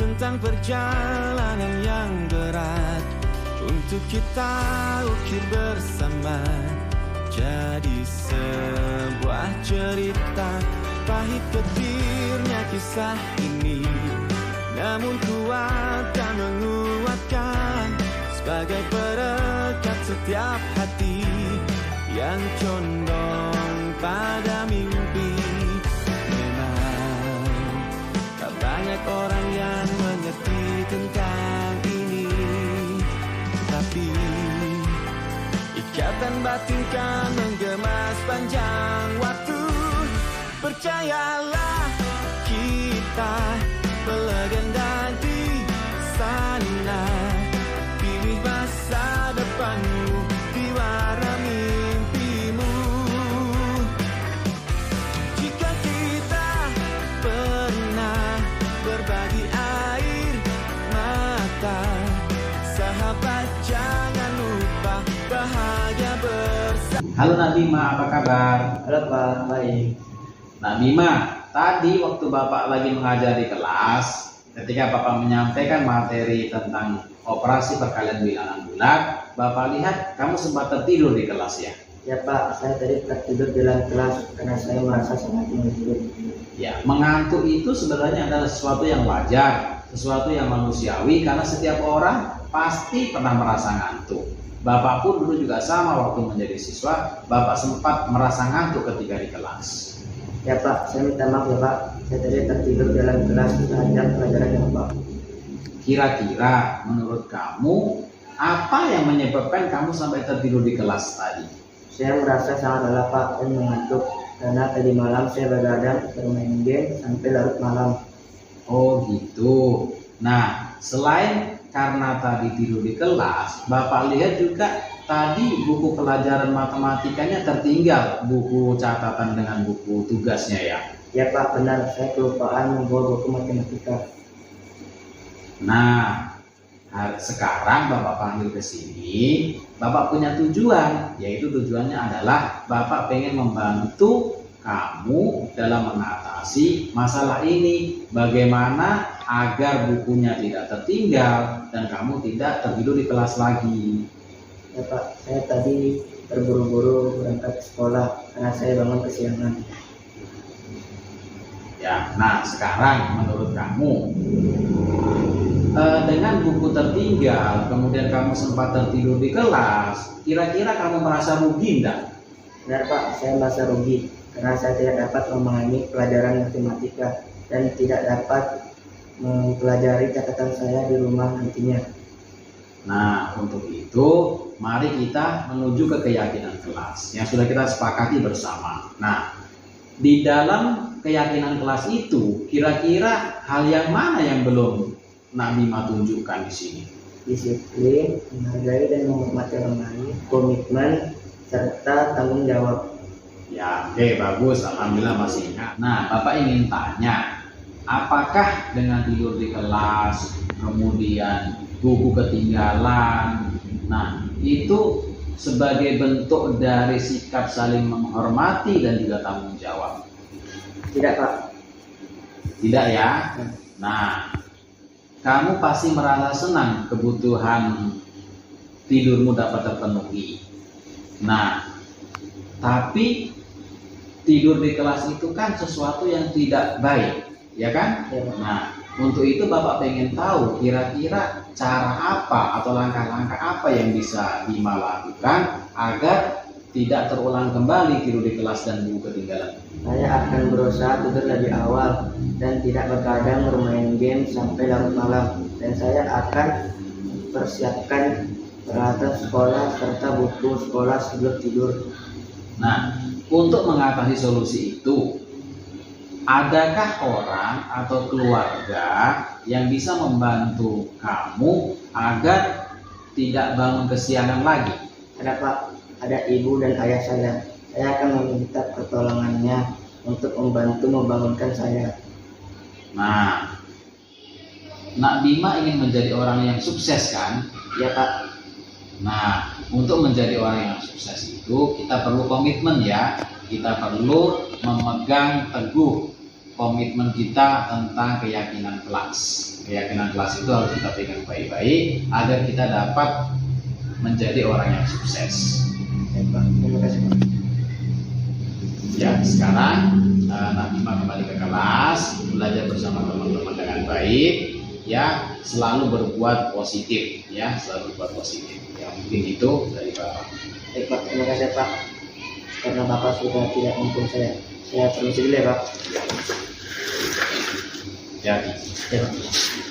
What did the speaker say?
tentang perjalanan yang berat untuk kita ukir bersama jadi sebuah cerita. Pahit getirnya kisah ini, namun kuat dan menguatkan sebagai perekat setiap hati yang condong pada mimpi. Memang tak banyak orang yang mengerti tentang ini, tapi ikatan batin kan menggema sepanjang waktu. Percayalah, kita berlegenda di sana. Pilih masa depanmu di warna mimpimu. Jika kita pernah berbagi air mata, sahabat jangan lupa bahagia bersama. Halo Nak Bima, apa kabar? Halo Pak, baik. Nak Bima, tadi waktu Bapak lagi mengajar di kelas, ketika Bapak menyampaikan materi tentang operasi perkalian bilangan bulat, Bapak lihat kamu sempat tertidur di kelas ya? Ya Pak, saya tadi tertidur di dalam kelas karena saya merasa sangat mengantuk. Ya, mengantuk itu sebenarnya adalah sesuatu yang wajar, sesuatu yang manusiawi, karena setiap orang pasti pernah merasa ngantuk. Bapak pun dulu juga sama waktu menjadi siswa, Bapak sempat merasa ngantuk ketika di kelas. Ya Pak, saya minta maaf ya Pak, saya tadi tertidur di dalam kelas terhadap pelajaran yang Pak. Kira-kira menurut kamu, apa yang menyebabkan kamu sampai tertidur di kelas tadi? Saya merasa sangat lelah Pak dan mengantuk karena tadi malam saya begadang bermain game sampai larut malam. Oh gitu. Nah, selain karena tadi tidur di kelas, Bapak lihat juga tadi buku pelajaran matematikanya tertinggal, buku catatan dengan buku tugasnya ya? Ya Pak, benar, saya kelupaan membawa buku matematika. Nah, sekarang Bapak panggil ke sini, Bapak punya tujuan, yaitu tujuannya adalah Bapak pengen membantu kamu dalam mengatasi masalah ini. Bagaimana agar bukunya tidak tertinggal dan kamu tidak tertidur di kelas lagi. Ya Pak, saya tadi terburu-buru berangkat ke sekolah karena saya bangun kesiangan. Ya, nah sekarang menurut kamu, dengan buku tertinggal, kemudian kamu sempat tertidur di kelas, kira-kira kamu merasa rugi enggak? Benar Pak, saya merasa rugi karena saya tidak dapat memahami pelajaran matematika dan tidak dapat mempelajari catatan saya di rumah nantinya. Nah, untuk itu mari kita menuju ke keyakinan kelas yang sudah kita sepakati bersama. Nah, di dalam keyakinan kelas itu kira-kira hal yang mana yang belum Nak Bima tunjukkan di sini? Disiplin, menghargai dan menghormati orang lain, komitmen, serta tanggung jawab. Ya, oke, bagus, alhamdulillah masih ingat. Nah, Bapak ingin tanya, apakah dengan tidur di kelas, kemudian buku ketinggalan, nah itu sebagai bentuk dari sikap saling menghormati dan juga tanggung jawab? Tidak Pak. Tidak ya? Nah, kamu pasti merasa senang kebutuhan tidurmu dapat terpenuhi. Nah, tapi tidur di kelas itu kan sesuatu yang tidak baik, ya kan? Ya, Pak. Nah, untuk itu Bapak pengen tahu kira-kira cara apa atau langkah-langkah apa yang bisa Bima lakukan agar tidak terulang kembali tidur di kelas dan buku ketinggalan. Saya akan berusaha tidur dari awal dan tidak begadang bermain game sampai larut malam. Dan saya akan persiapkan peralatan sekolah serta buku sekolah sebelum tidur. Nah, untuk mengatasi solusi itu, adakah orang atau keluarga yang bisa membantu kamu agar tidak bangun kesiangan lagi? Ada Pak, ada ibu dan ayah saya. Saya akan meminta pertolongannya untuk membantu membangunkan saya. Nah, Nak Bima ingin menjadi orang yang sukses kan? Ya Pak. Nah, untuk menjadi orang yang sukses itu kita perlu komitmen ya. Kita perlu memegang teguh komitmen kita tentang keyakinan kelas. Keyakinan kelas itu harus kita pegang baik-baik agar kita dapat menjadi orang yang sukses. Baik, Pak. Terima kasih, Pak. Ya, sekarang Najma kembali ke kelas, belajar bersama teman-teman dengan baik, ya, selalu berbuat positif, ya, selalu berbuat positif. Ya, mungkin itu dari Bapak. Baik, Pak. Terima kasih, Pak. Karena Bapak sudah tidak mendukung saya. Saya permisi dulu ya, Pak. Jadi. Ya, Pak.